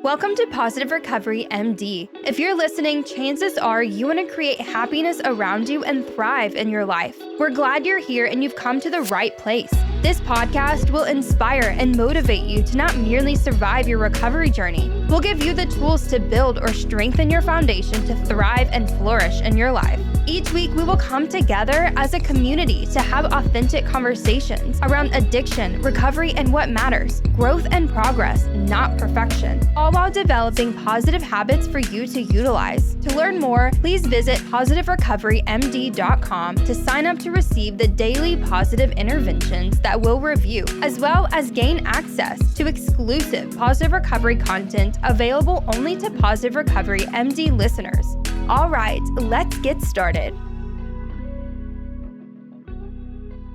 Welcome to Positive Recovery MD. If you're listening, chances are you want to create happiness around you and thrive in your life. We're glad you're here and you've come to the right place. This podcast will inspire and motivate you to not merely survive your recovery journey. We'll give you the tools to build or strengthen your foundation to thrive and flourish in your life. Each week, we will come together as a community to have authentic conversations around addiction, recovery, and what matters. Growth and progress, not perfection. All while developing positive habits for you to utilize. To learn more, please visit positiverecoverymd.com to sign up to receive the daily positive interventions that will review, as well as gain access to exclusive Positive Recovery content available only to Positive Recovery MD listeners. All right, let's get started.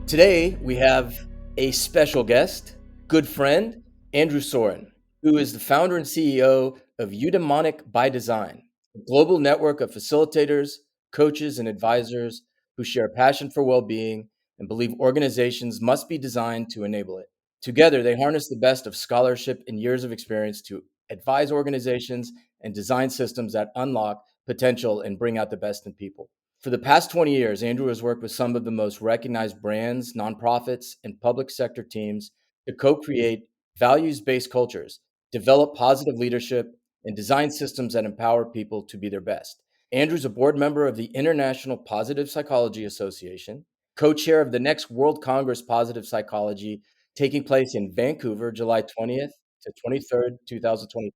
Today, we have a special guest, good friend, Andrew Soren, who is the founder and CEO of Eudaimonic by Design, a global network of facilitators, coaches, and advisors who share a passion for well-being and believe organizations must be designed to enable it. Together, they harness the best of scholarship and years of experience to advise organizations and design systems that unlock potential and bring out the best in people. For the past 20 years, Andrew has worked with some of the most recognized brands, nonprofits, and public sector teams to co-create values-based cultures, develop positive leadership, and design systems that empower people to be their best. Andrew's a board member of the International Positive Psychology Association, co-chair of the next World Congress Positive Psychology taking place in Vancouver, July 20th to 23rd, 2022.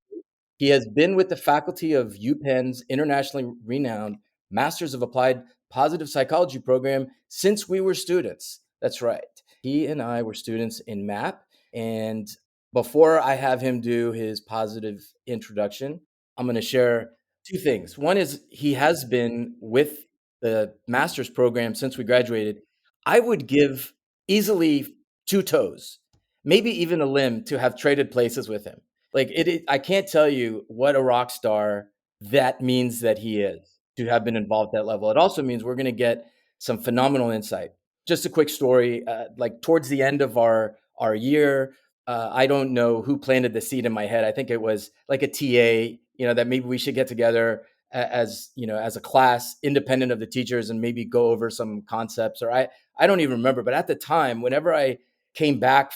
He has been with the faculty of UPenn's internationally renowned Masters of Applied Positive Psychology program since we were students. That's right. He and I were students in MAP. And before I have him do his positive introduction, I'm going to share two things. One is he has been with the master's program since we graduated. I would give easily 2 toes, maybe even a limb to have traded places with him. I can't tell you what a rock star that means that he is to have been involved at that level. It also means we're going to get some phenomenal insight. Just a quick story, towards the end of our year, I don't know who planted the seed in my head. I think it was like a TA, that maybe we should get together as a class independent of the teachers and maybe go over some concepts, or I don't even remember. But at the time, whenever I came back,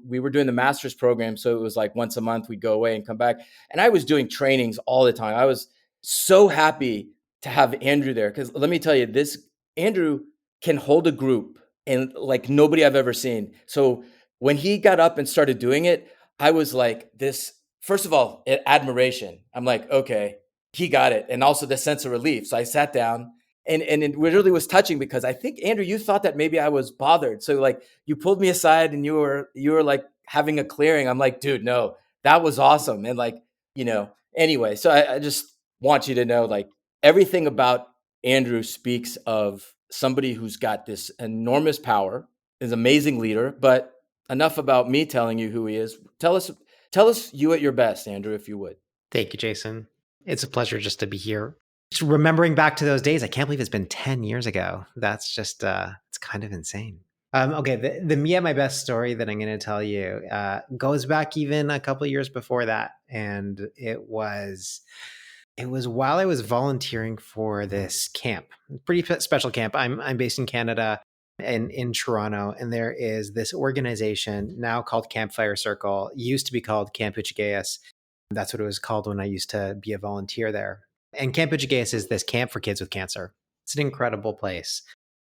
we were doing the master's program. So it was like once a month we'd go away and come back. And I was doing trainings all the time. I was so happy to have Andrew there. Because let me tell you, Andrew can hold a group and like nobody I've ever seen. So when he got up and started doing it, I was like this, first of all, admiration. I'm like, okay, he got it. And also the sense of relief. So I sat down. And it really was touching because I think, Andrew, you thought that maybe I was bothered. So like you pulled me aside and you were like having a clearing. I'm like, dude, no, that was awesome. And anyway, so I just want you to know, like, everything about Andrew speaks of somebody who's got this enormous power, is an amazing leader. But enough about me telling you who he is. Tell us you at your best, Andrew, if you would. Thank you, Jason. It's a pleasure just to be here. Just remembering back to those days, I can't believe it's been 10 years ago. That's just, it's kind of insane. Okay, the me at my best story that I'm going to tell you goes back even a couple of years before that. And it was while I was volunteering for this camp, pretty special camp. I'm based in Canada and in Toronto, and there is this organization now called Campfire Circle, used to be called Camp Eudaimonic. That's what it was called when I used to be a volunteer there. And Camp Eudaimonic is this camp for kids with cancer. It's an incredible place,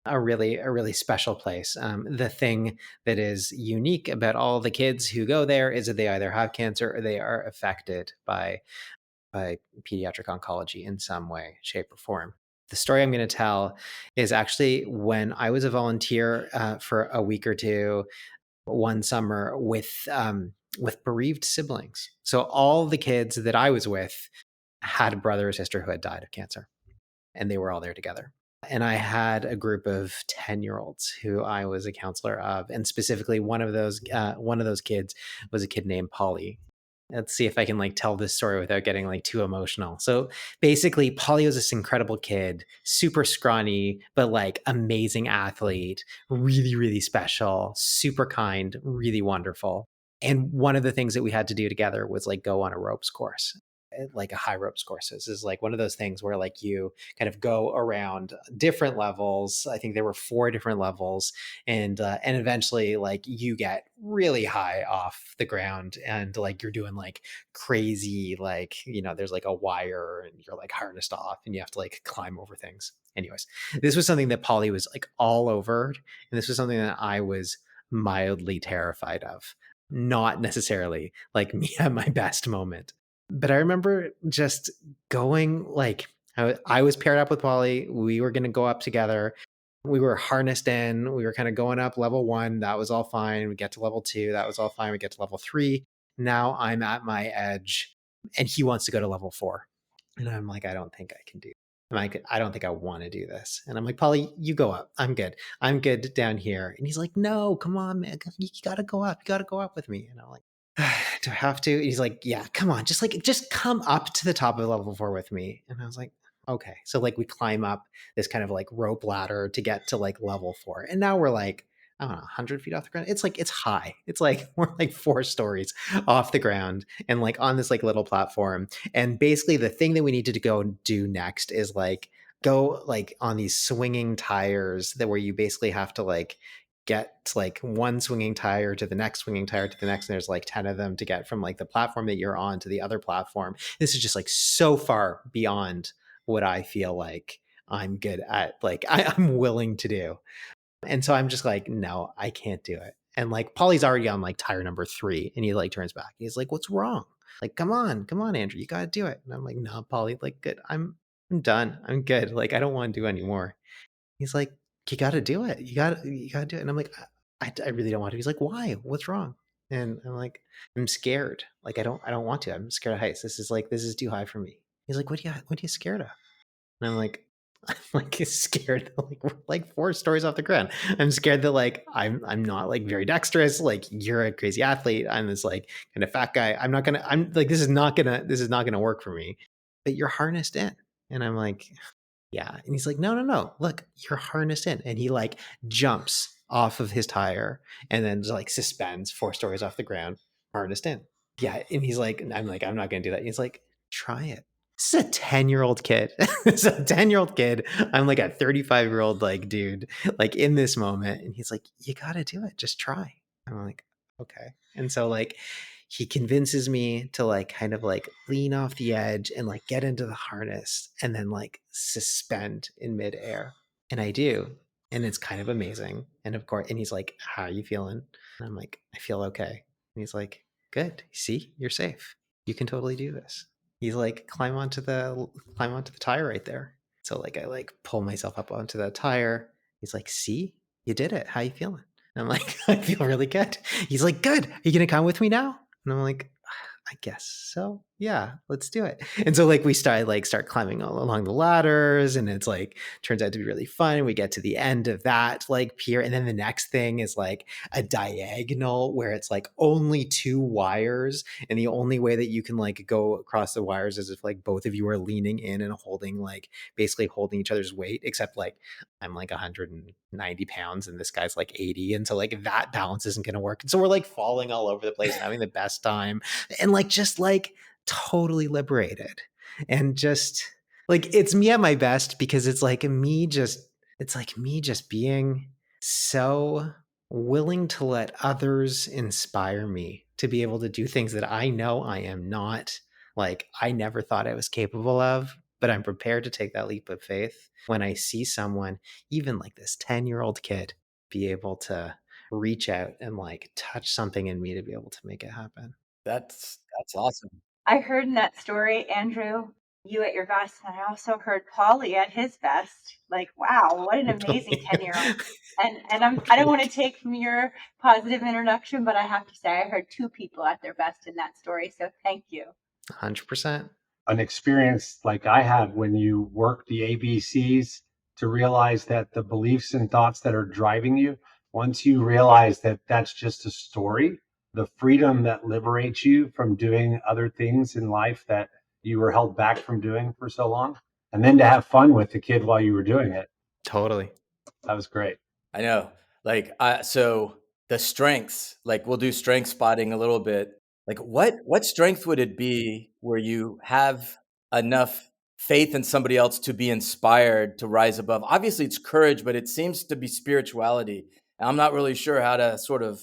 a really special place. The thing that is unique about all the kids who go there is that they either have cancer or they are affected by pediatric oncology in some way, shape, or form. The story I'm going to tell is actually when I was a volunteer for a week or two one summer with bereaved siblings. So all the kids that I was with had a brother or sister who had died of cancer, and they were all there together. And I had a group of 10-year-olds who I was a counselor of, and specifically one of those kids was a kid named Polly. Let's see if I can tell this story without getting too emotional. So basically, Polly was this incredible kid, super scrawny, but amazing athlete, really, really special, super kind, really wonderful. And one of the things that we had to do together was like go on a ropes course, like a high ropes course. This is like one of those things where like you kind of go around different levels. I think there were 4 different levels, and eventually like you get really high off the ground, and like you're doing like crazy, like, there's like a wire and you're like harnessed off and you have to like climb over things. Anyways, this was something that Polly was like all over, and this was something that I was mildly terrified of. Not necessarily like me at my best moment. But I remember just going like, I was paired up with Polly. We were going to go up together. We were harnessed in. We were kind of going up level 1. That was all fine. We get to level 2. That was all fine. We get to level 3. Now I'm at my edge and he wants to go to level 4. And I'm like, I don't think I can do it. I'm like, I don't think I want to do this. And I'm like, Polly, you go up. I'm good. I'm good down here. And he's like, no, come on, man. You got to go up. You got to go up with me. And I'm like, do I have to? And he's like, yeah, come on. Just come up to the top of level 4 with me. And I was like, okay. So like we climb up this kind of like rope ladder to get to like level 4. And now we're like, I don't know, 100 feet off the ground. It's like, it's high. It's like, we're like 4 stories off the ground and like on this like little platform. And basically the thing that we need to go do next is like, go like on these swinging tires that where you basically have to like get like one swinging tire to the next swinging tire to the next. And there's like 10 of them to get from like the platform that you're on to the other platform. This is just like so far beyond what I feel like I'm good at, like I'm willing to do. And so I'm just like, no, I can't do it. And like Polly's already on like tire number 3 and he like turns back. He's like, what's wrong? Like, come on, Andrew, you got to do it. And I'm like, no, Polly, like good. I'm done. I'm good. Like, I don't want to do anymore. He's like, you got to do it. You got to do it. And I'm like, I really don't want to. He's like, why? What's wrong? And I'm like, I'm scared. Like, I don't want to. I'm scared of heights. This is too high for me. He's like, what are you scared of? And I'm like scared that, like we're like 4 stories off the ground. I'm scared that like I'm not like very dexterous. Like you're a crazy athlete. I'm this like kind of fat guy. I'm like, this is not gonna work for me. But you're harnessed in. And I'm like, yeah. And he's like, no. Look, you're harnessed in. And he like jumps off of his tire and then just like suspends 4 stories off the ground, harnessed in. Yeah. And he's like, I'm not gonna do that. And he's like, try it. This is a 10-year-old kid. It's a 10-year-old kid. I'm like a 35-year-old like dude, like in this moment. And he's like, you gotta do it. Just try. I'm like, okay. And so like he convinces me to like kind of like lean off the edge and like get into the harness and then like suspend in midair. And I do. And it's kind of amazing. And of course, and he's like, how are you feeling? And I'm like, I feel okay. And he's like, good. See, you're safe. You can totally do this. He's like, climb onto the tire right there. So like I like pull myself up onto the tire. He's like, see, you did it. How you feeling? And I'm like, I feel really good. He's like, good. Are you gonna come with me now? And I'm like, I guess so. Yeah, let's do it. And so like we start climbing all along the ladders, and it's like turns out to be really fun. We get to the end of that like pier, and then the next thing is like a diagonal where it's like only 2 wires, and the only way that you can like go across the wires is if like both of you are leaning in and holding like basically holding each other's weight, except like I'm like 190 pounds and this guy's like 80, and so like that balance isn't going to work. And so we're like falling all over the place and having the best time, and like just like totally liberated. And just like it's me at my best because it's like me just being so willing to let others inspire me to be able to do things that I know I am not, like I never thought I was capable of, but I'm prepared to take that leap of faith when I see someone, even like this 10-year-old kid, be able to reach out and like touch something in me to be able to make it happen. That's awesome. I heard in that story, Andrew, you at your best, and I also heard Polly at his best. Like, wow, what an amazing 10-year-old. And I don't want to take from your positive introduction, but I have to say I heard 2 people at their best in that story. So thank you. 100%. An experience like I had when you work the ABCs to realize that the beliefs and thoughts that are driving you, once you realize that that's just a story, the freedom that liberates you from doing other things in life that you were held back from doing for so long, and then to have fun with the kid while you were doing it. Totally. That was great. I know. Like, so the strengths. Like we'll do strength spotting a little bit. Like what strength would it be where you have enough faith in somebody else to be inspired to rise above? Obviously it's courage, but it seems to be spirituality. And I'm not really sure how to sort of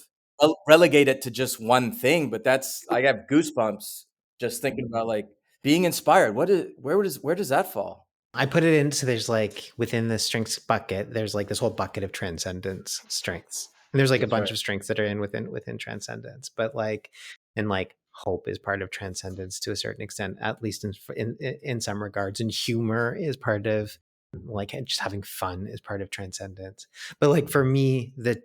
relegate it to just one thing, but I have goosebumps just thinking about like being inspired. Where does that fall? I put it into, there's like within the strengths bucket, there's like this whole bucket of transcendence strengths. And there's like a That's bunch right. of strengths that are within transcendence, but like, and like hope is part of transcendence to a certain extent, at least in some regards. And humor is part of, like, just having fun is part of transcendence. But like for me, the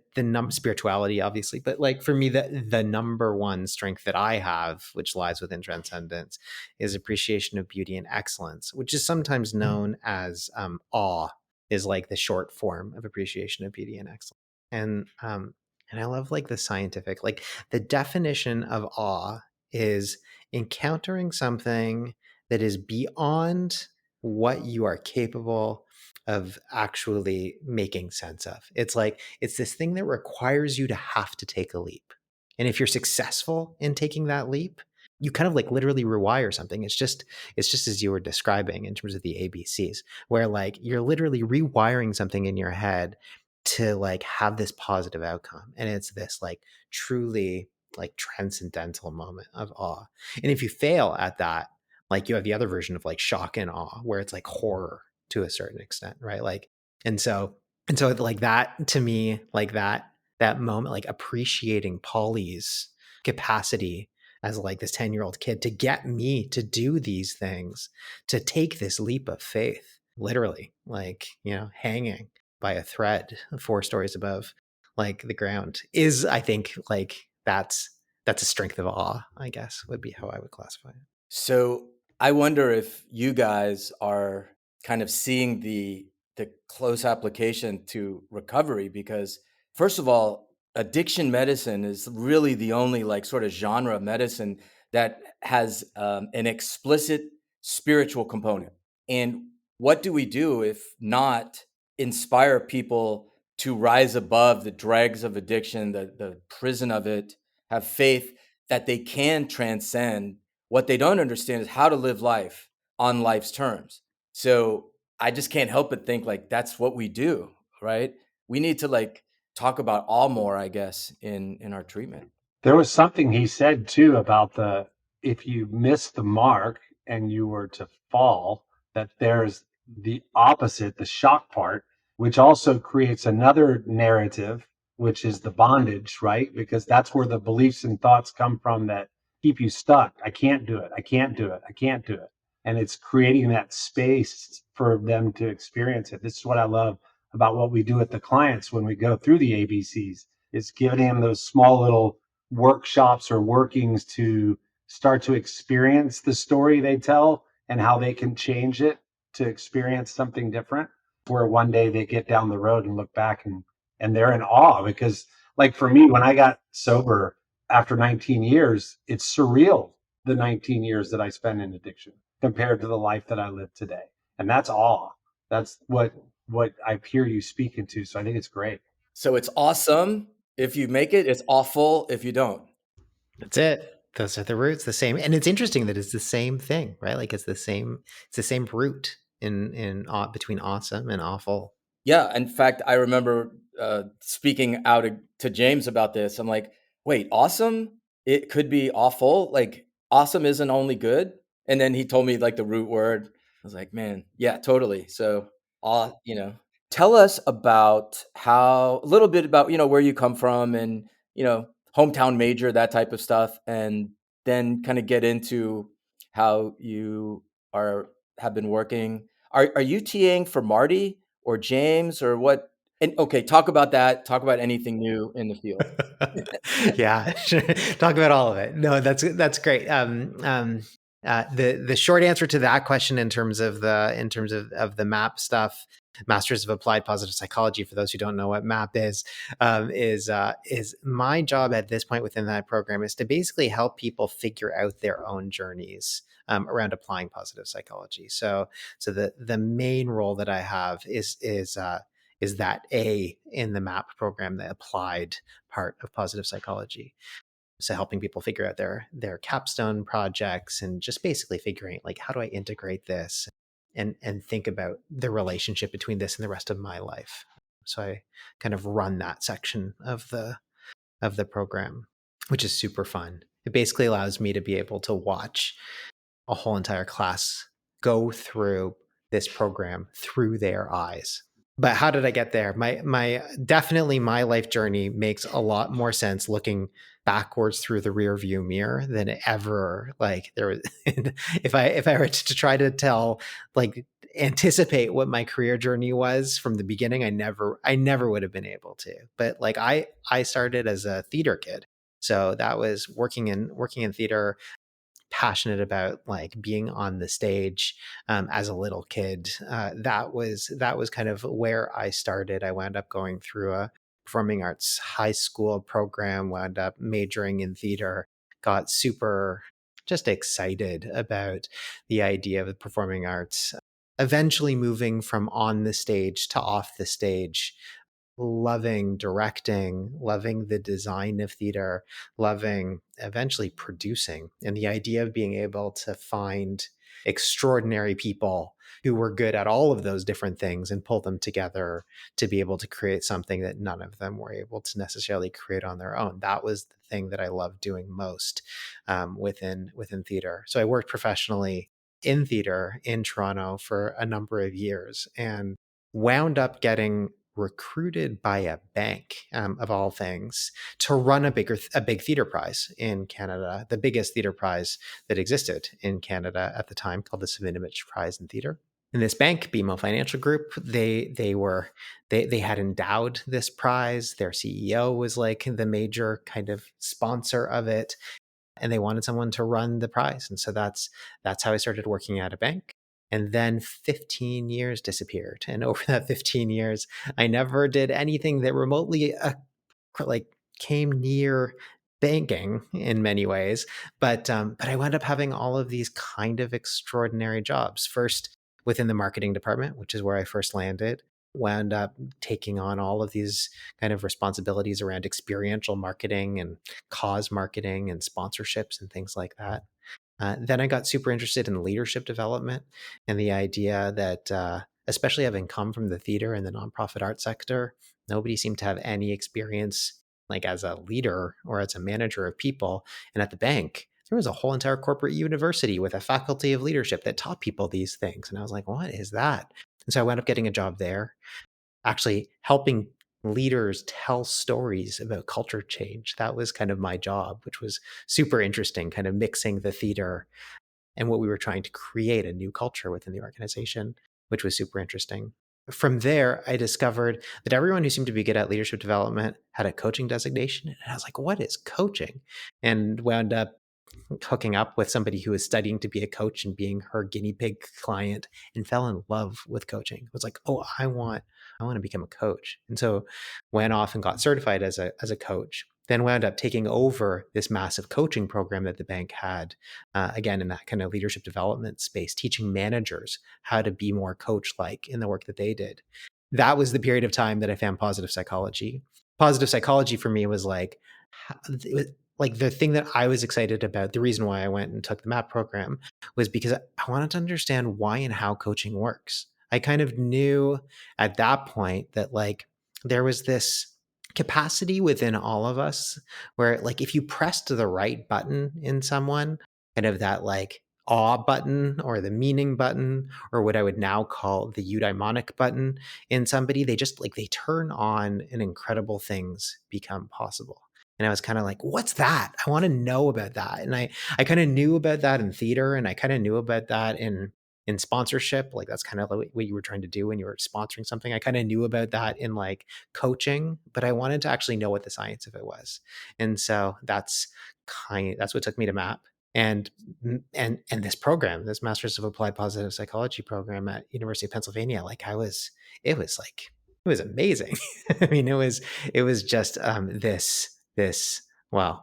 spirituality obviously, but like for me, the number one strength that I have, which lies within transcendence, is appreciation of beauty and excellence, which is sometimes known as awe, is like the short form of appreciation of beauty and excellence. And I love like the scientific, like the definition of awe is encountering something that is beyond what you are capable of actually making sense of. It's like, it's this thing that requires you to have to take a leap. And if you're successful in taking that leap, you kind of like literally rewire something. It's just as you were describing in terms of the ABCs, where like you're literally rewiring something in your head to like have this positive outcome. And it's this like truly like transcendental moment of awe. And if you fail at that, like you have the other version of like shock and awe, where it's like horror to a certain extent, right? Like, and so like that to me, like that moment, like appreciating Polly's capacity as like this 10-year-old kid to get me to do these things, to take this leap of faith, literally, like, hanging by a thread 4 stories above like the ground, is, I think, like that's a strength of awe, I guess, would be how I would classify it. So I wonder if you guys are kind of seeing the close application to recovery, because first of all, addiction medicine is really the only like sort of genre of medicine that has an explicit spiritual component. And what do we do if not inspire people to rise above the dregs of addiction, the prison of it, have faith that they can transcend. What they don't understand is how to live life on life's terms. So I just can't help but think like that's what we do, right? We need to like talk about all more, I guess, in our treatment. There was something he said too about if you miss the mark and you were to fall, that there's the opposite, the shock part, which also creates another narrative, which is the bondage, right? Because that's where the beliefs and thoughts come from that keep you stuck. I can't do it. I can't do it. I can't do it. And it's creating that space for them to experience it. This is what I love about what we do with the clients when we go through the ABCs, is giving them those small little workshops or workings to start to experience the story they tell and how they can change it to experience something different, where one day they get down the road and look back and they're in awe. Because like for me, when I got sober after 19 years, it's surreal, the 19 years that I spent in addiction compared to the life that I live today. And that's awe. That's what I hear you speaking to. So I think it's great. So it's awesome if you make it, it's awful if you don't. That's it. Those are the roots, the same. And it's interesting that it's the same thing, right? Like it's the same root in between awesome and awful. Yeah. In fact, I remember speaking out to James about this. I'm like, wait, awesome? It could be awful. Like awesome isn't only good. And then he told me like the root word. I was like, man, yeah, totally. So, tell us about a little bit about, where you come from and, hometown major, that type of stuff. And then kind of get into how you have been working. Are you TAing for Marty or James or what? And okay, talk about that. Talk about anything new in the field. Yeah, sure. Talk about all of it. No, that's great. The short answer to that question in terms of the MAP stuff, Masters of Applied Positive Psychology, for those who don't know what MAP is my job at this point within that program is to basically help people figure out their own journeys around applying positive psychology. So the main role that I have is is that A in the MAP program, the applied part of positive psychology. So helping people figure out their capstone projects and just basically figuring like, how do I integrate this and think about the relationship between this and the rest of my life. So I kind of run that section of the program, which is super fun. It basically allows me to be able to watch a whole entire class go through this program through their eyes. But how did I get there? My definitely my life journey makes a lot more sense looking backwards through the rear view mirror than ever. Like there was, if I were to try to tell, like anticipate what my career journey was from the beginning, I never would have been able to. But like I started as a theater kid. So that was working in theater, passionate about like being on the stage as a little kid. That was kind of where I started. I wound up going through a performing arts high school program, wound up majoring in theater, got super just excited about the idea of the performing arts, eventually moving from on the stage to off the stage, loving directing, loving the design of theater, loving eventually producing, and the idea of being able to find extraordinary people who were good at all of those different things and pull them together to be able to create something that none of them were able to necessarily create on their own. That was the thing that I loved doing most within theater. So I worked professionally in theater in Toronto for a number of years and wound up getting recruited by a bank, of all things, to run a big theater prize in Canada, the biggest theater prize that existed in Canada at the time, called the Eudaimonic Prize in Theater. And this bank, BMO Financial Group, they had endowed this prize. Their CEO was like the major kind of sponsor of it, and they wanted someone to run the prize. And so that's how I started working at a bank. And then 15 years disappeared. And over that 15 years, I never did anything that remotely like came near banking in many ways. But I wound up having all of these kind of extraordinary jobs. First within the marketing department, which is where I first landed, wound up taking on all of these kind of responsibilities around experiential marketing and cause marketing and sponsorships and things like that. Then I got super interested in leadership development and the idea that, especially having come from the theater and the nonprofit art sector, nobody seemed to have any experience like as a leader or as a manager of people. And at the bank, there was a whole entire corporate university with a faculty of leadership that taught people these things. And I was like, what is that? And so I wound up getting a job there, actually helping leaders tell stories about culture change. That was kind of my job, which was super interesting, kind of mixing the theater and what we were trying to create a new culture within the organization, which was super interesting. From there, I discovered that everyone who seemed to be good at leadership development had a coaching designation. And I was like, what is coaching? And wound up hooking up with somebody who was studying to be a coach and being her guinea pig client, and fell in love with coaching. It was like, oh, I want to become a coach. And so went off and got certified as a coach, then wound up taking over this massive coaching program that the bank had, again, in that kind of leadership development space, teaching managers how to be more coach-like in the work that they did. That was the period of time that I found positive psychology. Positive psychology for me was like, it was like the thing that I was excited about. The reason why I went and took the MAP program was because I wanted to understand why and how coaching works. I kind of knew at that point that like there was this capacity within all of us where like if you pressed the right button in someone, kind of that like awe button or the meaning button, or what I would now call the eudaimonic button in somebody, they just like they turn on and incredible things become possible. And I was kind of like, what's that? I want to know about that. And I kind of knew about that in theater, and I kind of knew about that in sponsorship. Like that's kind of like what you were trying to do when you were sponsoring something. I kind of knew about that in like coaching, but I wanted to actually know what the science of it was. And so that's what took me to MAP. And this program, this Masters of Applied Positive Psychology program at University of Pennsylvania, like it was amazing. I mean, it was just this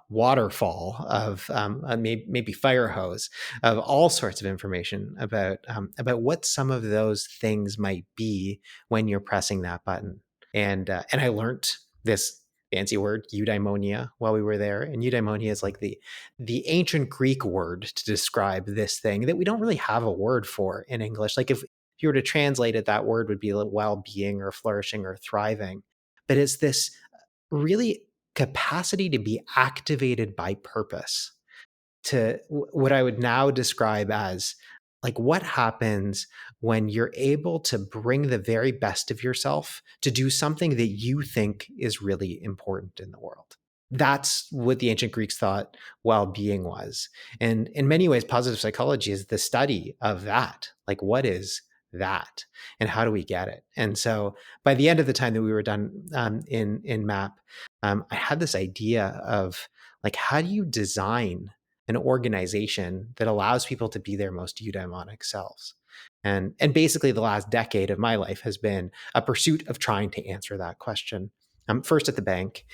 waterfall of maybe fire hose of all sorts of information about what some of those things might be when you're pressing that button. And I learned this fancy word, eudaimonia, while we were there. And eudaimonia is like the ancient Greek word to describe this thing that we don't really have a word for in English. Like if you were to translate it, that word would be well-being or flourishing or thriving. But it's this really capacity to be activated by purpose, to what I would now describe as like what happens when you're able to bring the very best of yourself to do something that you think is really important in the world. That's what the ancient Greeks thought well-being was. And in many ways, positive psychology is the study of that. Like, what is that? And how do we get it? And so by the end of the time that we were done in MAP, I had this idea of like, how do you design an organization that allows people to be their most eudaimonic selves? And basically the last decade of my life has been a pursuit of trying to answer that question. First at the bank,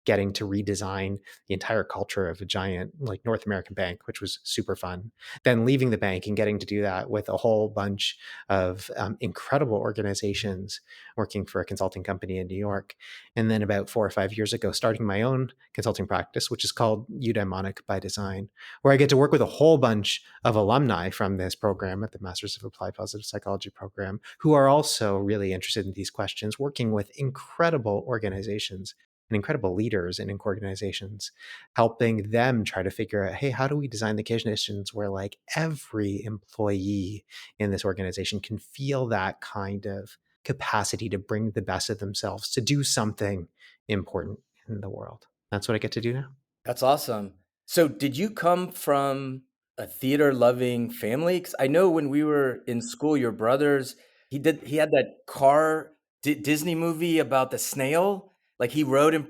getting to redesign the entire culture of a giant like North American bank, which was super fun. Then leaving the bank and getting to do that with a whole bunch of incredible organizations, working for a consulting company in New York. And then about 4 or 5 years ago, starting my own consulting practice, which is called Eudaimonic by Design, where I get to work with a whole bunch of alumni from this program at the Masters of Applied Positive Psychology program, who are also really interested in these questions, working with incredible organizations and incredible leaders in organizations, helping them try to figure out, hey, how do we design the conditions where like every employee in this organization can feel that kind of capacity to bring the best of themselves to do something important in the world. That's what I get to do now. That's awesome. So did you come from a theater loving family? 'Cause I know when we were in school, your brothers, he had that Disney movie about the snail. Like he wrote and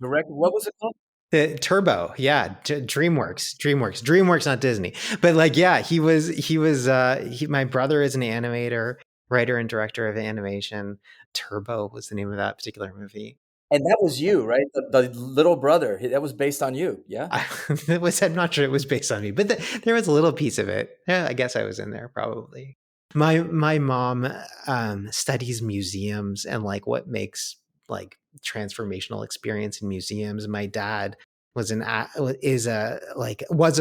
directed. What was it called? The Turbo, yeah, DreamWorks, not Disney, but like, yeah, my brother is an animator, writer and director of animation. Turbo was the name of that particular movie. And that was you, right? The little brother. That was based on you, yeah? I'm not sure it was based on me, but there was a little piece of it. Yeah, I guess I was in there probably. My mom studies museums and like what makes like transformational experience in museums. My dad was a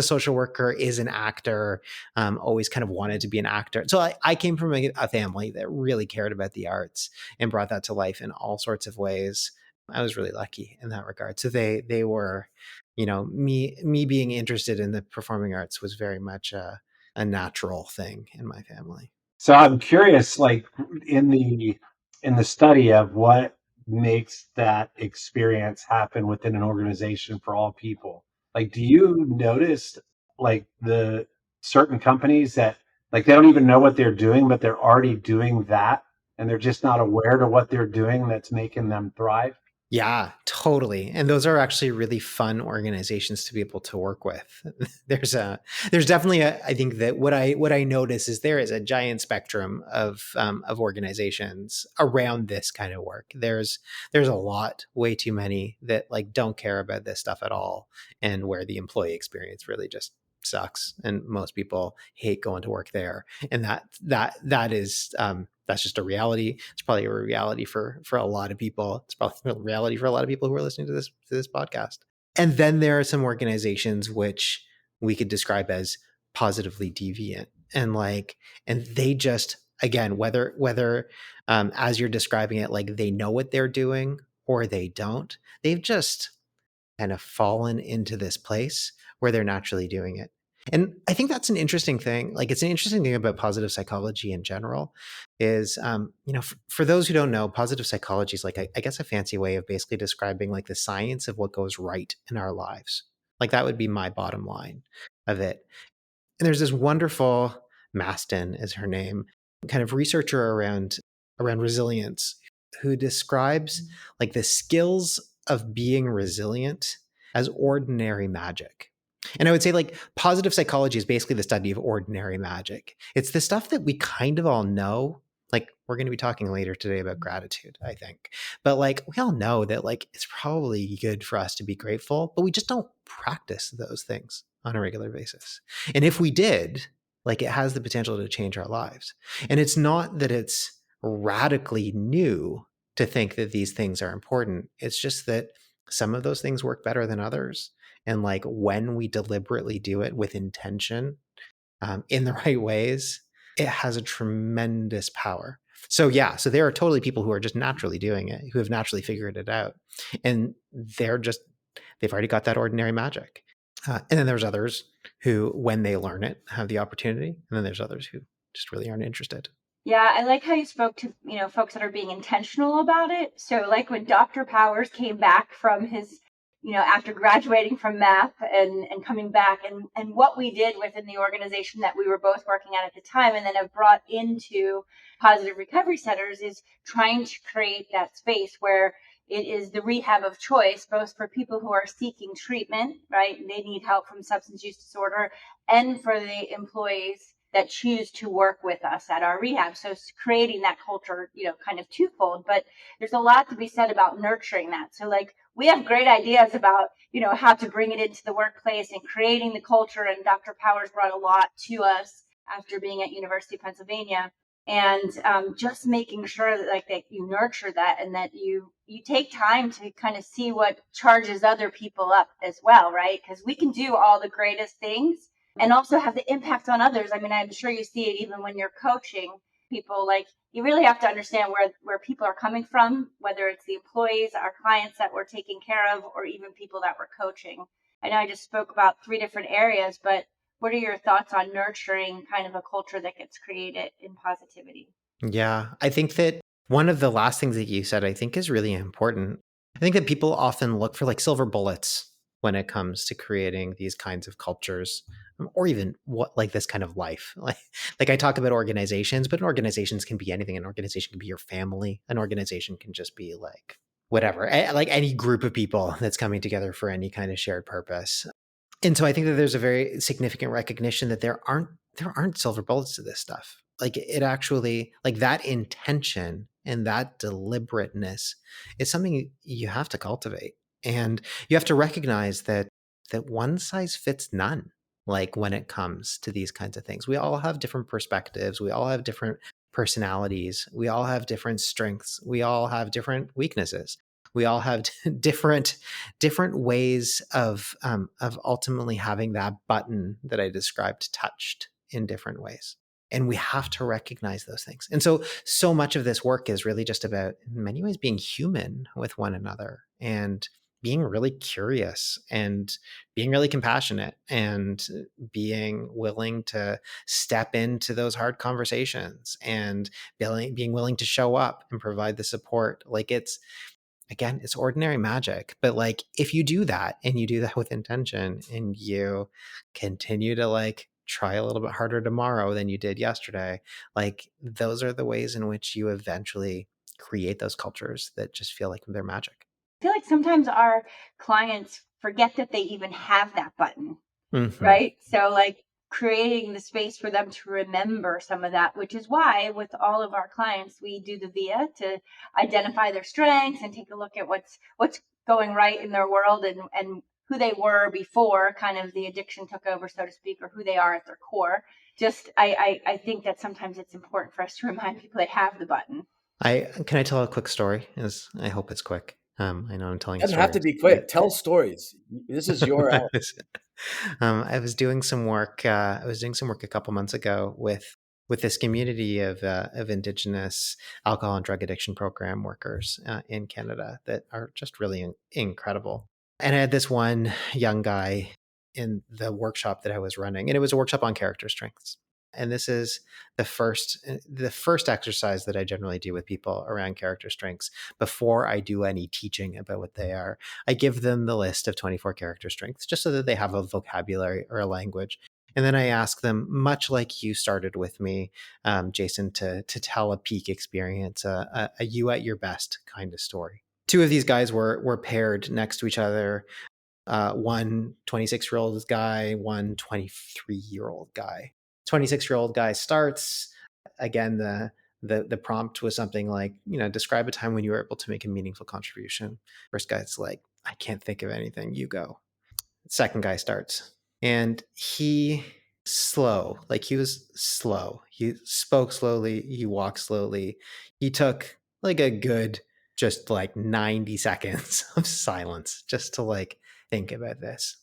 social worker, is an actor, always kind of wanted to be an actor. So I came from a family that really cared about the arts and brought that to life in all sorts of ways. I was really lucky in that regard. So they were, me being interested in the performing arts was very much a natural thing in my family. So I'm curious, like in the study of what makes that experience happen within an organization for all people, like do you notice like the certain companies that like they don't even know what they're doing, but they're already doing that and they're just not aware to what they're doing that's making them thrive? Yeah, totally. And those are actually really fun organizations to be able to work with. There's definitely I think that what I notice is there is a giant spectrum of organizations around this kind of work. There's a lot, way too many that like don't care about this stuff at all, and where the employee experience really just sucks, and most people hate going to work there. And that is that's just a reality. It's probably a reality for a lot of people. It's probably a reality for a lot of people who are listening to this podcast. And then there are some organizations which we could describe as positively deviant, and they just, again, whether as you're describing it, like they know what they're doing or they don't, they've just kind of fallen into this place where they're naturally doing it. And I think that's an interesting thing. Like, it's an interesting thing about positive psychology in general is, for those who don't know, positive psychology is like, I guess, a fancy way of basically describing like the science of what goes right in our lives. Like that would be my bottom line of it. And there's this wonderful, Maston is her name, kind of researcher around resilience, who describes like the skills of being resilient as ordinary magic. And I would say like positive psychology is basically the study of ordinary magic. It's the stuff that we kind of all know. Like we're going to be talking later today about gratitude, I think. But like we all know that like it's probably good for us to be grateful, but we just don't practice those things on a regular basis. And if we did, like it has the potential to change our lives. And it's not that it's radically new to think that these things are important. It's just that some of those things work better than others. And like when we deliberately do it with intention, in the right ways, it has a tremendous power. So yeah, so there are totally people who are just naturally doing it, who have naturally figured it out. And they've already got that ordinary magic. And then there's others who, when they learn it, have the opportunity. And then there's others who just really aren't interested. Yeah, I like how you spoke to, folks that are being intentional about it. So like when Dr. Powers came back from his, after graduating from math and coming back and what we did within the organization that we were both working at the time and then have brought into positive recovery centers is trying to create that space where it is the rehab of choice, both for people who are seeking treatment, right? They need help from substance use disorder, and for the employees that choose to work with us at our rehab. So creating that culture, kind of twofold, but there's a lot to be said about nurturing that. So like we have great ideas about, how to bring it into the workplace and creating the culture. And Dr. Powers brought a lot to us after being at University of Pennsylvania. And just making sure that that you nurture that and that you take time to kind of see what charges other people up as well, right? Because we can do all the greatest things and also have the impact on others. I mean, I'm sure you see it even when you're coaching people. Like you really have to understand where people are coming from, whether it's the employees, our clients that we're taking care of, or even people that we're coaching. I know I just spoke about 3 different areas, but what are your thoughts on nurturing kind of a culture that gets created in positivity? Yeah, I think that one of the last things that you said, I think is really important. I think that people often look for like silver bullets when it comes to creating these kinds of cultures, or even what like this kind of life. Like I talk about organizations, but organizations can be anything. An organization can be your family. An organization can just be like whatever, like any group of people that's coming together for any kind of shared purpose. And so I think that there's a very significant recognition that there aren't silver bullets to this stuff. Like it actually, like that intention and that deliberateness is something you have to cultivate. And you have to recognize that one size fits none. Like when it comes to these kinds of things, we all have different perspectives. We all have different personalities. We all have different strengths. We all have different weaknesses. We all have different ways of ultimately having that button that I described touched in different ways. And we have to recognize those things. And so much of this work is really just about, in many ways, being human with one another and being really curious and being really compassionate and being willing to step into those hard conversations and being willing to show up and provide the support. Like it's ordinary magic. But like if you do that and you do that with intention and you continue to like try a little bit harder tomorrow than you did yesterday, like those are the ways in which you eventually create those cultures that just feel like they're magic. I feel like sometimes our clients forget that they even have that button, Mm-hmm. right? So like creating the space for them to remember some of that, which is why with all of our clients, we do the VIA to identify their strengths and take a look at what's going right in their world and who they were before kind of the addiction took over, so to speak, or who they are at their core. Just, I think that sometimes it's important for us to remind people they have the button. Can I tell a quick story? I hope it's quick. I know I'm telling. It doesn't have to be quick. Tell stories. This is your hour. I was doing some work. I was doing some work a couple months ago with this community of Indigenous alcohol and drug addiction program workers in Canada that are just really incredible. And I had this one young guy in the workshop that I was running, and it was a workshop on character strengths. And this is the first exercise that I generally do with people around character strengths before I do any teaching about what they are. I give them the list of 24 character strengths just so that they have a vocabulary or a language. And then I ask them, much like you started with me, Jason, to tell a peak experience, a you at your best kind of story. 2 of these guys were paired next to each other. One 26-year-old guy, one 23-year-old guy. 26-year-old guy starts. Again, the prompt was something like, describe a time when you were able to make a meaningful contribution. First guy's like, I can't think of anything, you go. Second guy starts. And he was slow. He spoke slowly, he walked slowly. He took like a good just like 90 seconds of silence just to like think about this.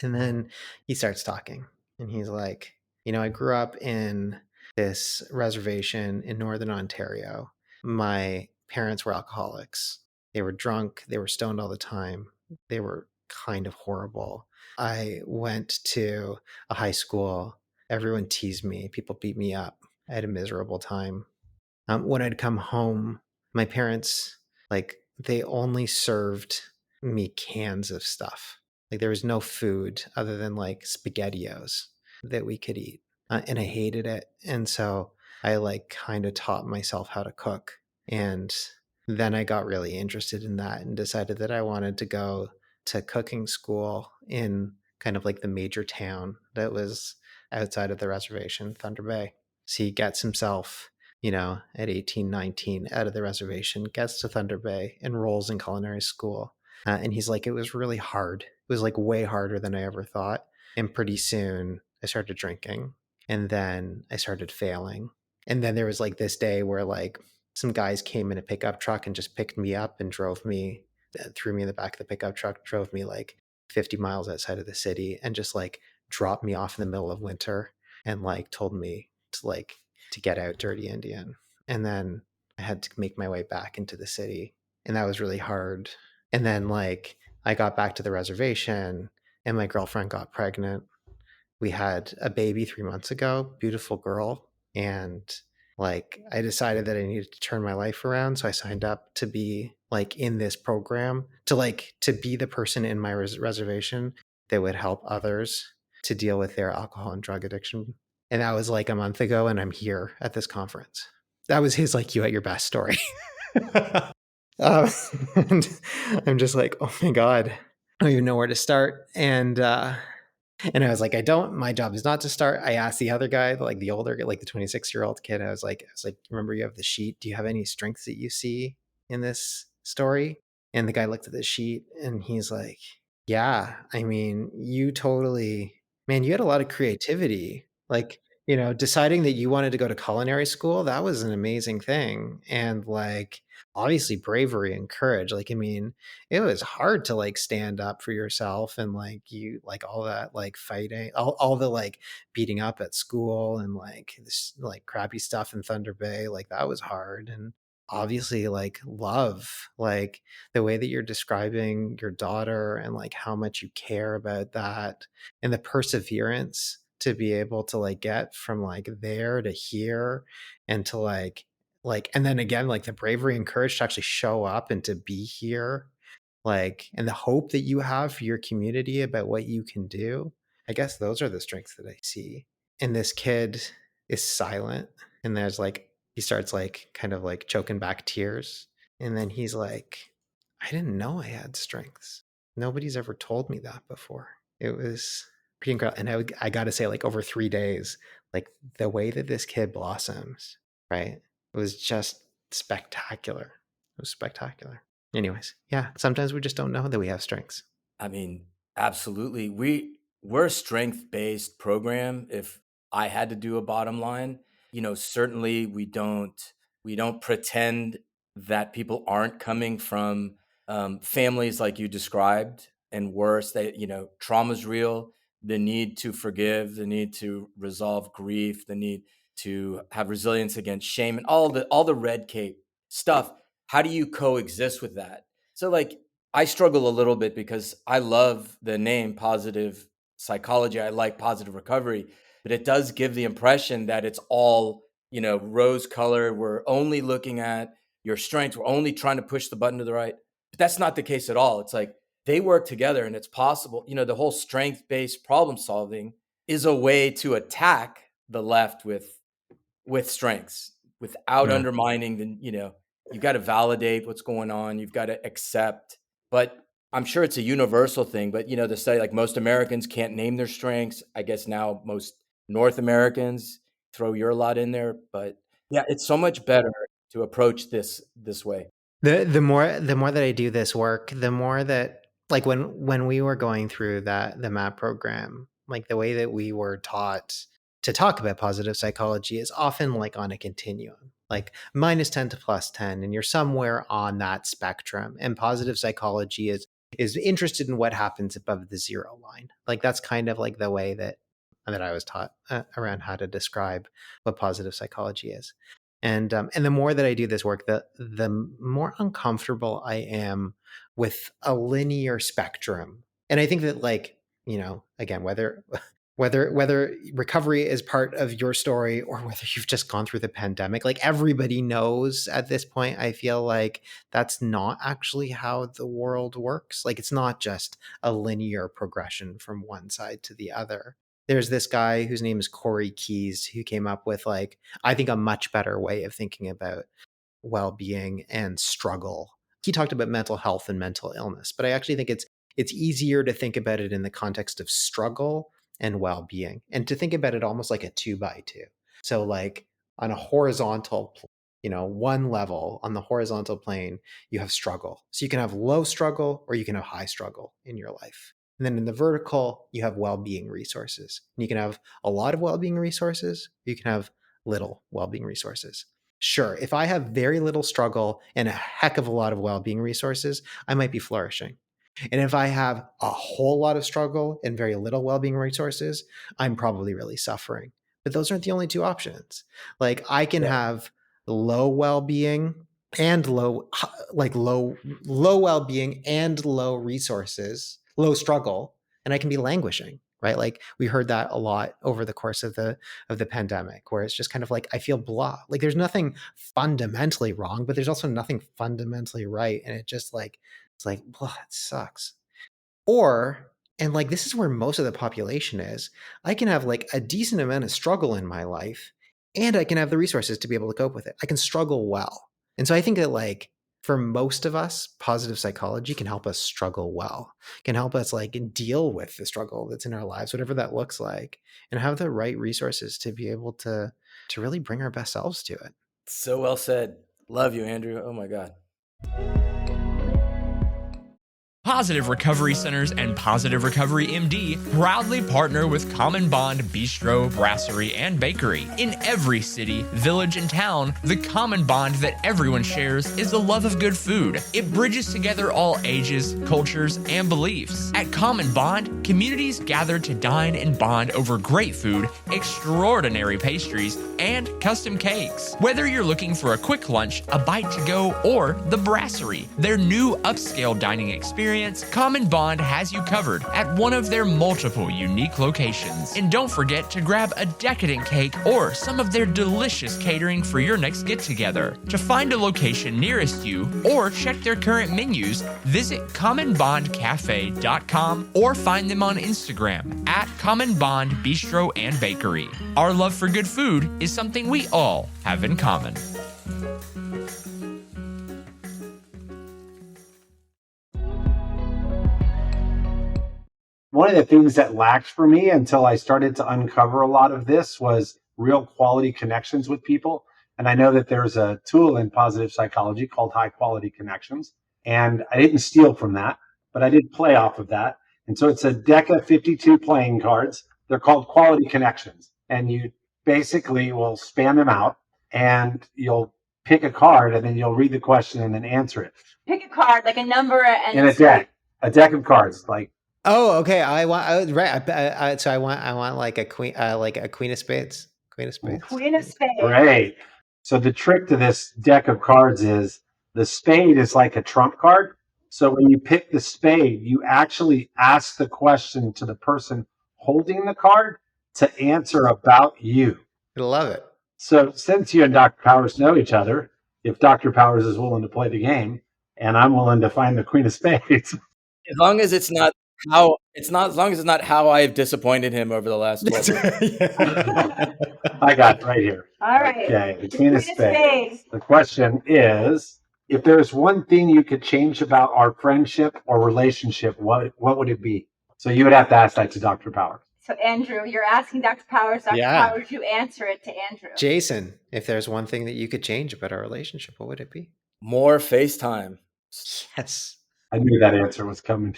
And then he starts talking and he's like, I grew up in this reservation in Northern Ontario. My parents were alcoholics. They were drunk. They were stoned all the time. They were kind of horrible. I went to a high school. Everyone teased me. People beat me up. I had a miserable time. When I'd come home, my parents, like, they only served me cans of stuff. Like, there was no food other than like SpaghettiOs that we could eat. And I hated it. And so I like kind of taught myself how to cook. And then I got really interested in that and decided that I wanted to go to cooking school in kind of like the major town that was outside of the reservation, Thunder Bay. So he gets himself, at 18, 19, out of the reservation, gets to Thunder Bay, enrolls in culinary school. And he's like, it was really hard. It was like way harder than I ever thought. And pretty soon I started drinking and then I started failing. And then there was like this day where like some guys came in a pickup truck and just picked me up and drove me, threw me in the back of the pickup truck, drove me like 50 miles outside of the city and just like dropped me off in the middle of winter and like told me to get out, dirty Indian. And then I had to make my way back into the city. And that was really hard. And then like I got back to the reservation and my girlfriend got pregnant. We had a baby 3 months ago, beautiful girl. And like I decided that I needed to turn my life around. So I signed up to be like in this program to be the person in my reservation that would help others to deal with their alcohol and drug addiction. And that was like a month ago, and I'm here at this conference. That was his like you at your best story. And I'm just like, oh my God, I don't even know where to start. And I was like, my job is not to start. I asked the other guy, like the older, like the 26-year-old kid, I was like, remember you have the sheet. Do you have any strengths that you see in this story? And the guy looked at the sheet and he's like, yeah, I mean, you had a lot of creativity. Like, deciding that you wanted to go to culinary school, that was an amazing thing. And like, obviously bravery and courage. Like, I mean, it was hard to like stand up for yourself and like you like all that like fighting, all the like beating up at school and like this like crappy stuff in Thunder Bay. Like that was hard. And obviously like love, like the way that you're describing your daughter and like how much you care about that and the perseverance to be able to like get from like there to here and to like and then again like the bravery and courage to actually show up and to be here, like, and the hope that you have for your community about what you can do. I guess those are the strengths that I see. And this kid is silent and there's like he starts like kind of like choking back tears and then he's like, I didn't know I had strengths. Nobody's ever told me that before. It was pretty incredible. And I got to say, like over 3 days, like the way that this kid blossoms, right? It was just spectacular. It was spectacular. Anyways, yeah, sometimes we just don't know that we have strengths. I mean, absolutely. We're a strength-based program. If I had to do a bottom line, certainly we don't pretend that people aren't coming from families like you described and worse. That trauma's real. The need to forgive, the need to resolve grief, the need to have resilience against shame, and all the red cape stuff. How do you coexist with that? So like I struggle a little bit because I love the name positive psychology. I like positive recovery, but it does give the impression that it's all, rose colored. We're only looking at your strengths. We're only trying to push the button to the right. But that's not the case at all. It's like they work together and it's possible. The whole strength-based problem solving is a way to attack the left with strengths without undermining the, you've got to validate what's going on. You've got to accept. But I'm sure it's a universal thing. But, to say like most Americans can't name their strengths. I guess now most North Americans, throw your lot in there. But yeah, it's so much better to approach this way. The more that I do this work, the more that like when we were going through the MAP program, like the way that we were taught to talk about positive psychology is often like on a continuum. like -10 to +10, and you're somewhere on that spectrum. And positive psychology is interested in what happens above the 0 line. Like that's kind of like the way that I was taught around how to describe what positive psychology is. And the more that I do this work, the more uncomfortable I am with a linear spectrum. And I think that, like, again, whether recovery is part of your story or whether you've just gone through the pandemic, like everybody knows at this point, I feel like that's not actually how the world works. Like it's not just a linear progression from one side to the other. There's this guy whose name is Corey Keyes who came up with, like, I think a much better way of thinking about well-being and struggle. He talked about mental health and mental illness, but I actually think it's easier to think about it in the context of struggle and well-being, and to think about it almost like a 2x2. So like on a horizontal, one level on the horizontal plane, you have struggle. So you can have low struggle or you can have high struggle in your life. And then in the vertical, you have well-being resources. And you can have a lot of well-being resources, you can have little well-being resources. Sure, if I have very little struggle and a heck of a lot of well-being resources, I might be flourishing. And if I have a whole lot of struggle and very little well-being resources, I'm probably really suffering. But those aren't the only two options. Like I can have low well-being and low well-being and low resources, low struggle, and I can be languishing, right? Like we heard that a lot over the course of the pandemic, where it's just kind of like I feel blah. Like there's nothing fundamentally wrong, but there's also nothing fundamentally right, and it's like blah, it sucks. And like this is where most of the population is. I can have like a decent amount of struggle in my life, and I can have the resources to be able to cope with it. I can struggle well. And so I think that, like, for most of us, positive psychology can help us struggle well, can help us like deal with the struggle that's in our lives, whatever that looks like, and have the right resources to be able to really bring our best selves to it. So well said. Love you, Andrew. Oh my God. Positive Recovery Centers and Positive Recovery MD proudly partner with Common Bond Bistro, Brasserie, and Bakery. In every city, village, and town, the common bond that everyone shares is the love of good food. It bridges together all ages, cultures, and beliefs. At Common Bond, communities gather to dine and bond over great food, extraordinary pastries, and custom cakes. Whether you're looking for a quick lunch, a bite to go, or the Brasserie, their new upscale dining experience, Common Bond has you covered at one of their multiple unique locations. And don't forget to grab a decadent cake or some of their delicious catering for your next get-together. To find a location nearest you or check their current menus, visit commonbondcafe.com or find them on Instagram at Common Bond Bistro and Bakery. Our love for good food is something we all have in common. One of the things that lacked for me until I started to uncover a lot of this was real quality connections with people. And I know that there's a tool in positive psychology called high quality connections. And I didn't steal from that, but I did play off of that. And so it's a deck of 52 playing cards. They're called quality connections. And you basically will span them out and you'll pick a card and then you'll read the question and then answer it. Pick a card, like a number and in a deck of cards, like. Oh, okay. I want so I want like a queen of spades. Queen of spades. Queen of spades. Great. So the trick to this deck of cards is the spade is like a trump card. So when you pick the spade, you actually ask the question to the person holding the card to answer about you. I love it. So since you and Dr. Powers know each other, if Dr. Powers is willing to play the game and I'm willing to find the queen of spades. As long as it's not how I've disappointed him over the last 12 years. I got it right here. All right. Okay, the queen of spades. The question is, if there's one thing you could change about our friendship or relationship, what would it be? So you would have to ask that to Dr. Powers. So Andrew, you're asking Dr. Powers. Dr. Powers, you answer it to Andrew. Jason, if there's one thing that you could change about our relationship, what would it be? More FaceTime. Yes. I knew that answer was coming.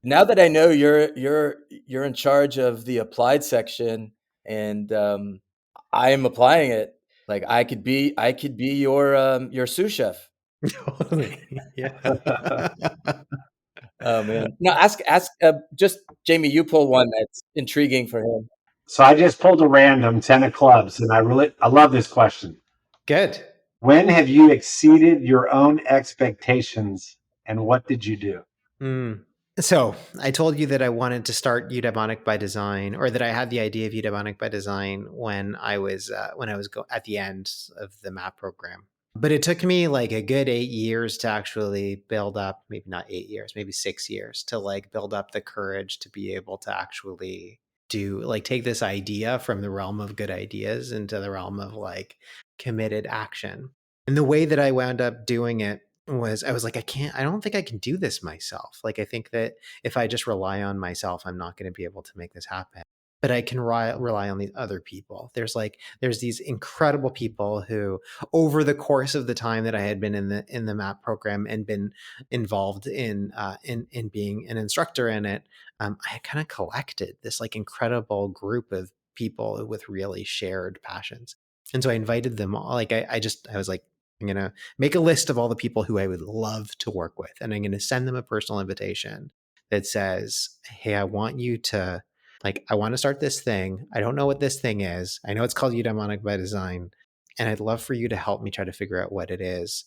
Now that I know you're in charge of the applied section and I am applying it, Like I could be your sous chef. Totally. Yeah. Oh man. No, ask just Jamie, you pull one that's intriguing for him. So I just pulled a random 10 of clubs, and I love this question. Good. When have you exceeded your own expectations, and what did you do? So I told you that I wanted to start Eudaimonic by Design, or that I had the idea of Eudaimonic by Design when I was at the end of the MAP program. But it took me like a good 8 years to actually build up, maybe not 8 years, maybe 6 years to like build up the courage to be able to actually take this idea from the realm of good ideas into the realm of like committed action. And the way that I wound up doing it was I was like, I don't think I can do this myself. Like, I think that if I just rely on myself, I'm not going to be able to make this happen. But I can rely on these other people. There's these incredible people who, over the course of the time that I had been in the MAP program and been involved in being an instructor in it, I had kind of collected this like incredible group of people with really shared passions. And so I invited them all. Like I was like, I'm going to make a list of all the people who I would love to work with. And I'm going to send them a personal invitation that says, hey, I want you to, I want to start this thing. I don't know what this thing is. I know it's called Eudaimonic by Design. And I'd love for you to help me try to figure out what it is.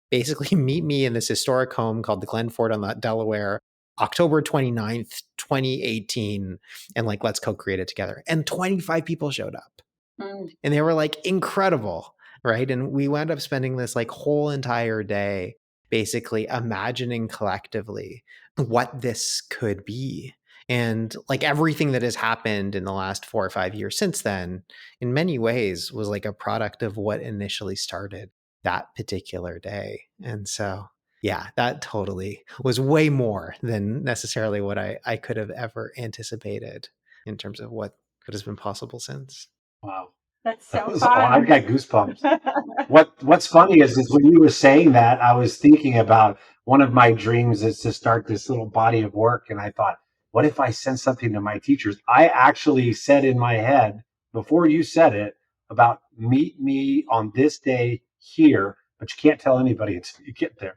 Basically, meet me in this historic home called the Glen Fort on the Delaware, October 29th, 2018. And let's co-create it together. And 25 people showed up. And they were incredible. Right. And we wound up spending this whole entire day basically imagining collectively what this could be. And everything that has happened in the last 4 or 5 years since then, in many ways, was a product of what initially started that particular day. And so, yeah, that totally was way more than necessarily what I could have ever anticipated in terms of what has been possible since. Wow. That's so fun. fun. I've got goosebumps. What's funny is when you were saying that, I was thinking about one of my dreams is to start this little body of work. And I thought, what if I sent something to my teachers? I actually said in my head, before you said it, about meet me on this day here, but you can't tell anybody until you get there.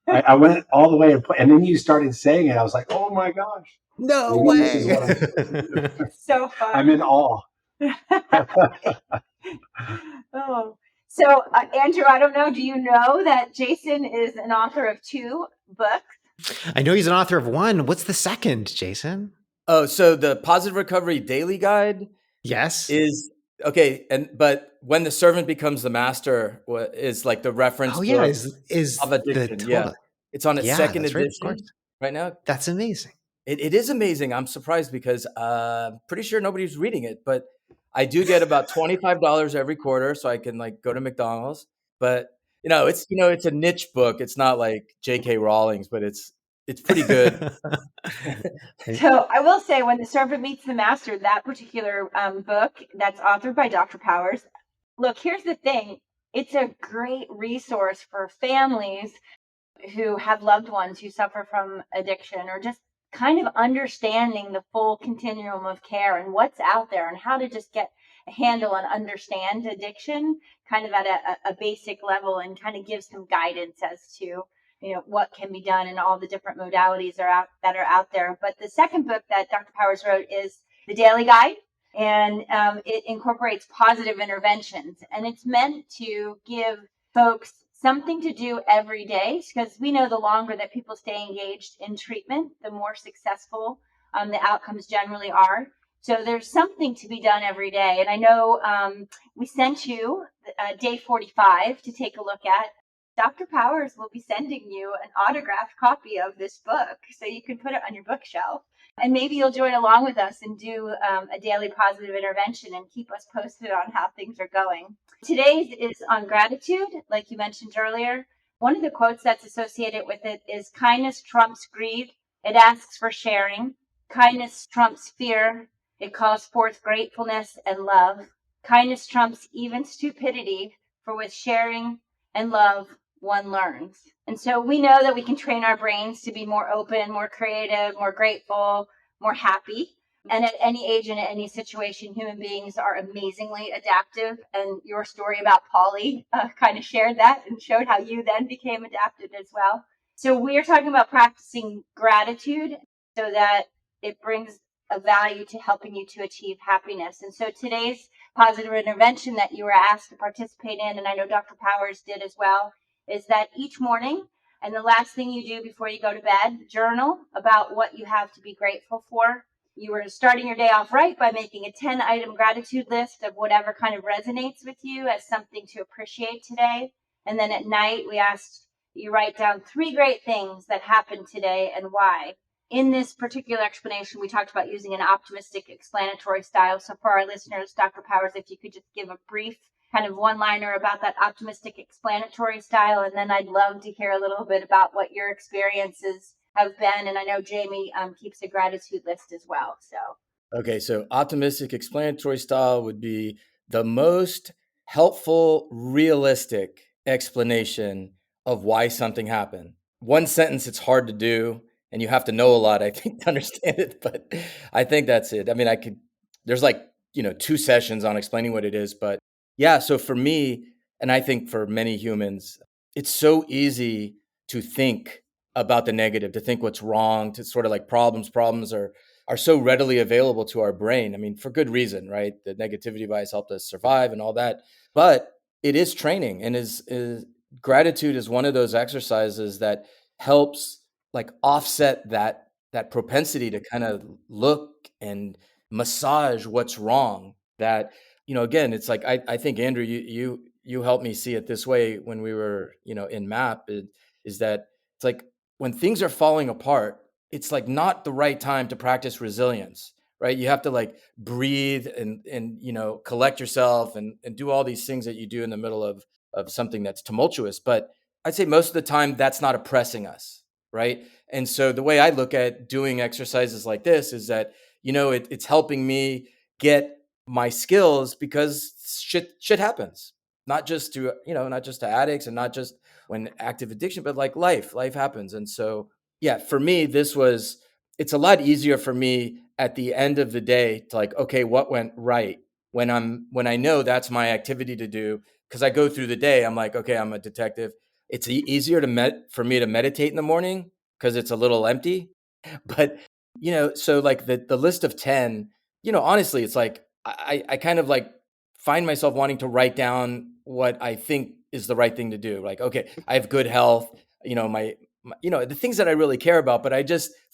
I went all the way and then you started saying it. I was like, oh my gosh. No maybe way. This is what I'm supposed to do. So fun. I'm in awe. Oh, so Andrew, I don't know. Do you know that Jason is an author of 2 books? I know he's an author of 1. What's the second, Jason? Oh, so the Positive Recovery Daily Guide, yes, is okay. But when the servant becomes the master is the reference. Oh yeah, book is of addiction. the Yeah, it's on its second edition right now. That's amazing. It is amazing. I'm surprised because pretty sure nobody's reading it, but I do get about $25 every quarter, so I can go to McDonald's. But it's a niche book. It's not like J.K. Rowling's, but it's pretty good. So I will say, when the servant meets the master, that particular book that's authored by Dr. Powers. Look, here's the thing. It's a great resource for families who have loved ones who suffer from addiction, or just kind of understanding the full continuum of care and what's out there and how to just get a handle and understand addiction kind of at a basic level, and kind of give some guidance as to what can be done and all the different modalities that are out there. But the second book that Dr. Powers wrote is The Daily Guide, and it incorporates positive interventions, and it's meant to give folks something to do every day, because we know the longer that people stay engaged in treatment, the more successful the outcomes generally are. So there's something to be done every day. And I know we sent you day 45 to take a look at. Dr. Powers will be sending you an autographed copy of this book, so you can put it on your bookshelf. And maybe you'll join along with us and do a daily positive intervention and keep us posted on how things are going. Today's is on gratitude, like you mentioned earlier. One of the quotes that's associated with it is, kindness trumps greed. It asks for sharing. Kindness trumps fear. It calls forth gratefulness and love. Kindness trumps even stupidity, for with sharing and love, one learns. And so we know that we can train our brains to be more open, more creative, more grateful, more happy And at any age and at any situation, human beings are amazingly adaptive. And your story about Polly kind of shared that and showed how you then became adapted as well. So we are talking about practicing gratitude so that it brings a value to helping you to achieve happiness. And so today's positive intervention that you were asked to participate in, and I know Dr. Powers did as well, is that each morning and the last thing you do before you go to bed, journal about what you have to be grateful for. You were starting your day off right by making a 10-item gratitude list of whatever kind of resonates with you as something to appreciate today. And then at night, we asked you write down 3 great things that happened today and why. In this particular explanation, we talked about using an optimistic explanatory style. So for our listeners, Dr. Powers, if you could just give a brief kind of one-liner about that optimistic explanatory style, and then I'd love to hear a little bit about what your experiences have been. And I know Jamie keeps a gratitude list as well. So Okay, so optimistic explanatory style would be the most helpful, realistic explanation of why something happened. One sentence, it's hard to do, and you have to know a lot, I think, to understand it. But I think that's it. I mean, there's like, 2 sessions on explaining what it is. But yeah, so for me, and I think for many humans, it's so easy to think about the negative, to think what's wrong, to sort of like problems are so readily available to our brain. I mean, for good reason, right? The negativity bias helped us survive and all that. But it is training, and is gratitude is one of those exercises that helps like offset that propensity to kind of look and massage what's wrong. That, again, it's like I think, Andrew, you helped me see it this way when we were, in MAP, is that it's like when things are falling apart, it's like not the right time to practice resilience, right? You have to like breathe and collect yourself and do all these things that you do in the middle of something that's tumultuous. But I'd say most of the time that's not oppressing us, right? And so the way I look at doing exercises like this is that, it's helping me get my skills, because shit happens, not just to, not just to addicts and not just when active addiction, but like life happens. And so, yeah, for me, it's a lot easier for me at the end of the day to like, okay, what went right when I know that's my activity to do. Cause I go through the day, I'm like, okay, I'm a detective. It's easier for me to meditate in the morning because it's a little empty. But, so like the list of 10, honestly, it's like, I kind of like find myself wanting to write down what I think is the right thing to do. Like, okay, I have good health, my the things that I really care about. But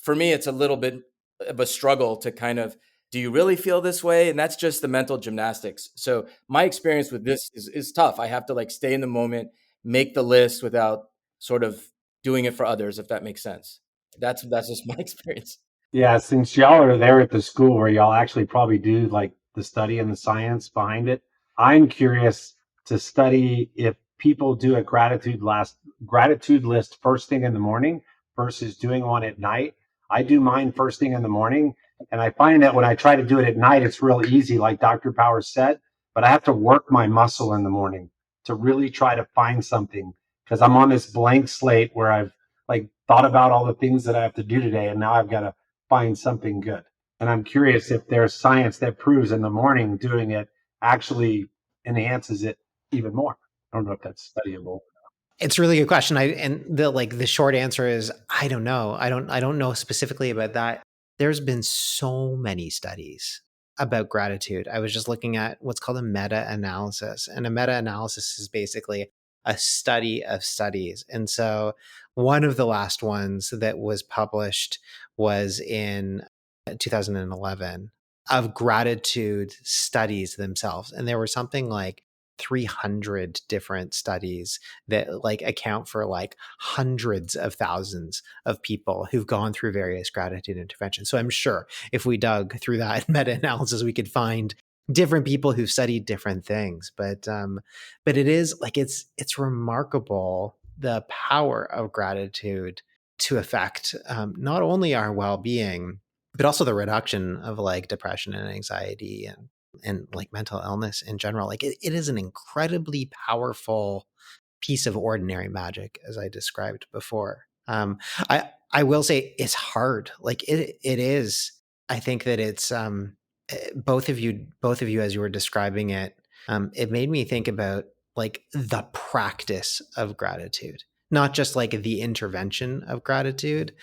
for me, it's a little bit of a struggle to kind of, do you really feel this way? And that's just the mental gymnastics. So my experience with this is tough. I have to like stay in the moment, make the list without sort of doing it for others, if that makes sense. That's just my experience. Yeah, since y'all are there at the school where y'all actually probably do like the study and the science behind it, I'm curious to study if people do a gratitude list first thing in the morning versus doing one at night. I do mine first thing in the morning, and I find that when I try to do it at night, it's real easy, like Dr. Powers said, but I have to work my muscle in the morning to really try to find something, because I'm on this blank slate where I've like thought about all the things that I have to do today, and now I've got to find something good. And I'm curious if there's science that proves in the morning doing it actually enhances it even more. I don't know if that's studyable. It's a really good question. And the short answer is I don't know. I don't know specifically about that. There's been so many studies about gratitude. I was just looking at what's called a meta-analysis, and a meta-analysis is basically a study of studies. And so one of the last ones that was published was in 2011 of gratitude studies themselves. And there were something like 300 different studies that like account for like hundreds of thousands of people who've gone through various gratitude interventions. So I'm sure if we dug through that meta-analysis, we could find different people who've studied different things. But it is like, it's remarkable the power of gratitude to affect not only our well-being, but also the reduction of like depression and anxiety and like mental illness in general. Like it is an incredibly powerful piece of ordinary magic, as I described before. I will say it's hard. Like it is. I think that it's both of you as you were describing it, it made me think about like the practice of gratitude, not just like the intervention of gratitude,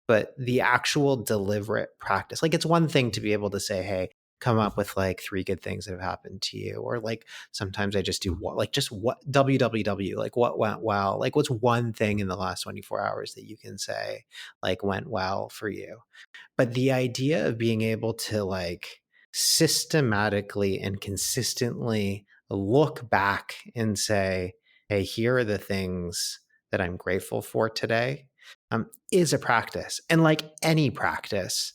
but the actual deliberate practice. Like it's one thing to be able to say, hey, come up with like 3 good things that have happened to you. Or like sometimes I just do what WWW, like what went well, like what's one thing in the last 24 hours that you can say like went well for you. But the idea of being able to like systematically and consistently look back and say, hey, here are the things that I'm grateful for today, is a practice. And like any practice,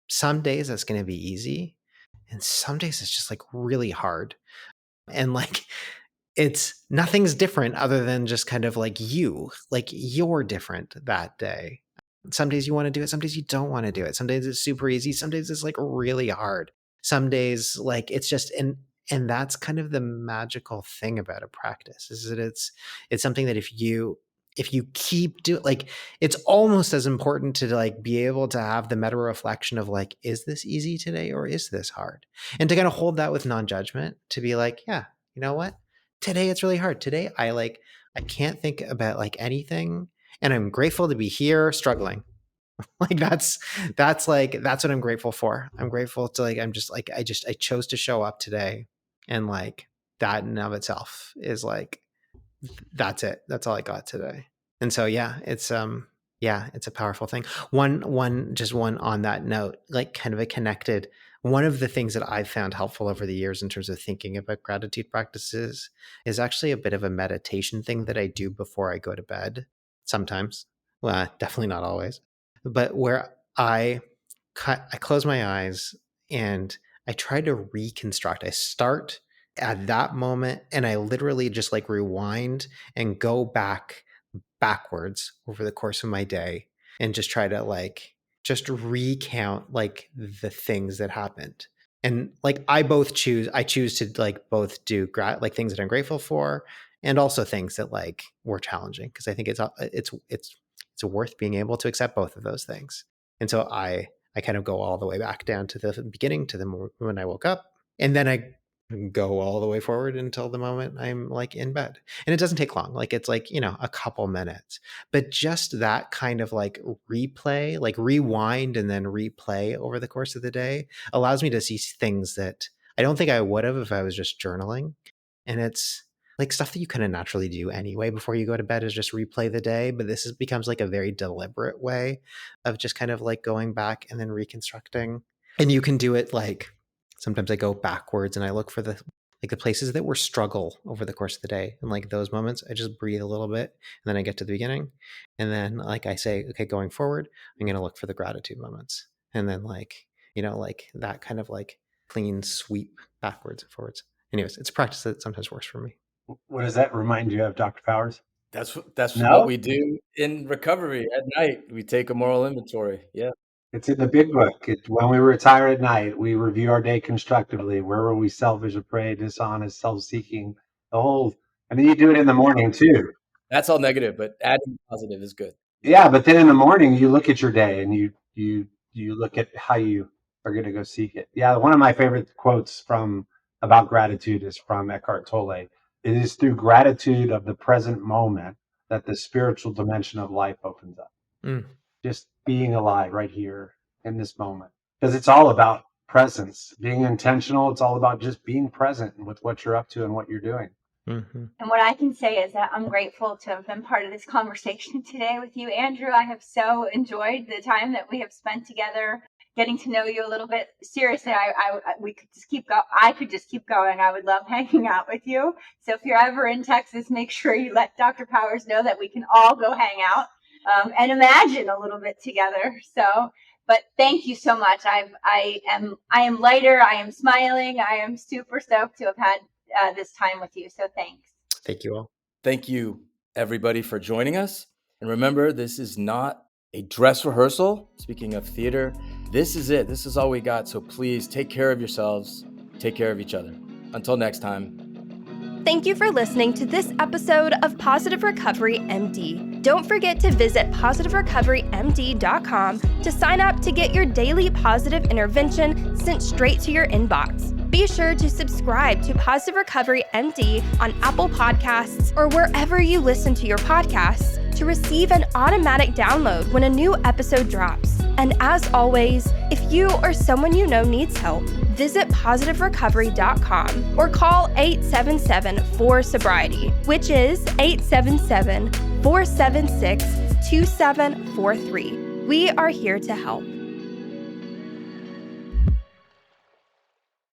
some days it's going to be easy and some days it's just like really hard. And like nothing's different other than just kind of like you're different that day. Some days you want to do it, some days you don't want to do it. Some days it's super easy, some days it's like really hard. Some days like it's just and that's kind of the magical thing about a practice, is that it's something that if you keep doing, like it's almost as important to like be able to have the meta reflection of like, is this easy today or is this hard? And to kind of hold that with non-judgment, to be like, yeah, you know what? Today it's really hard. Today I can't think about like anything, and I'm grateful to be here struggling. Like that's what I'm grateful for. I'm grateful to like, I'm just like, I chose to show up today, and like that in and of itself is like, that's it. That's all I got today. And so, yeah, it's a powerful thing. One on that note, like kind of a connected, one of the things that I've found helpful over the years in terms of thinking about gratitude practices is actually a bit of a meditation thing that I do before I go to bed. Sometimes, well, definitely not always, but where I close my eyes and I try to reconstruct. I start at that moment and I literally just like rewind and go backwards over the course of my day and just try to like just recount like the things that happened. And like I choose to like both do like things that I'm grateful for and also things that like were challenging, because I think it's worth being able to accept both of those things. And so I kind of go all the way back down to the beginning, to the moment when I woke up, and then I go all the way forward until the moment I'm like in bed. And it doesn't take long. Like it's like, a couple minutes, but just that kind of like replay, like rewind and then replay over the course of the day allows me to see things that I don't think I would have if I was just journaling. And it's like stuff that you kind of naturally do anyway before you go to bed, is just replay the day. But becomes like a very deliberate way of just kind of like going back and then reconstructing. And you can do it like, sometimes I go backwards and I look for the places that were struggle over the course of the day. And like those moments, I just breathe a little bit and then I get to the beginning. And then like I say, okay, going forward, I'm going to look for the gratitude moments. And then like, like that kind of like clean sweep backwards and forwards. Anyways, it's a practice that sometimes works for me. What does that remind you of, Dr. Powers? That's No? what we do in recovery at night. We take a moral inventory. Yeah. It's in the big book. When we retire at night, we review our day constructively. Where were we selfish, afraid, dishonest, self-seeking? And then you do it in the morning too. That's all negative, but adding positive is good. Yeah, but then in the morning you look at your day and you look at how you are going to go seek it. Yeah, one of my favorite quotes about gratitude is from Eckhart Tolle. It is through gratitude of the present moment that the spiritual dimension of life opens up. Just being alive right here in this moment, because it's all about presence, being intentional. It's all about just being present with what you're up to and what you're doing. Mm-hmm. And what I can say is that I'm grateful to have been part of this conversation today with you, Andrew. I have so enjoyed the time that we have spent together, getting to know you a little bit. Seriously, we could just keep going. I could just keep going. I would love hanging out with you. So if you're ever in Texas, make sure you let Dr. Powers know that we can all go hang out. And imagine a little bit together. So, but thank you so much. I am lighter. I am smiling. I am super stoked to have had this time with you. So thanks. Thank you all. Thank you, everybody, for joining us. And remember, this is not a dress rehearsal. Speaking of theater, this is it. This is all we got. So please take care of yourselves. Take care of each other. Until next time. Thank you for listening to this episode of Positive Recovery MD. Don't forget to visit positiverecoverymd.com to sign up to get your daily positive intervention sent straight to your inbox. Be sure to subscribe to Positive Recovery MD on Apple Podcasts or wherever you listen to your podcasts to receive an automatic download when a new episode drops. And as always, if you or someone you know needs help, visit positiverecovery.com or call 877-4-SOBRIETY, which is 877-476-2743. We are here to help.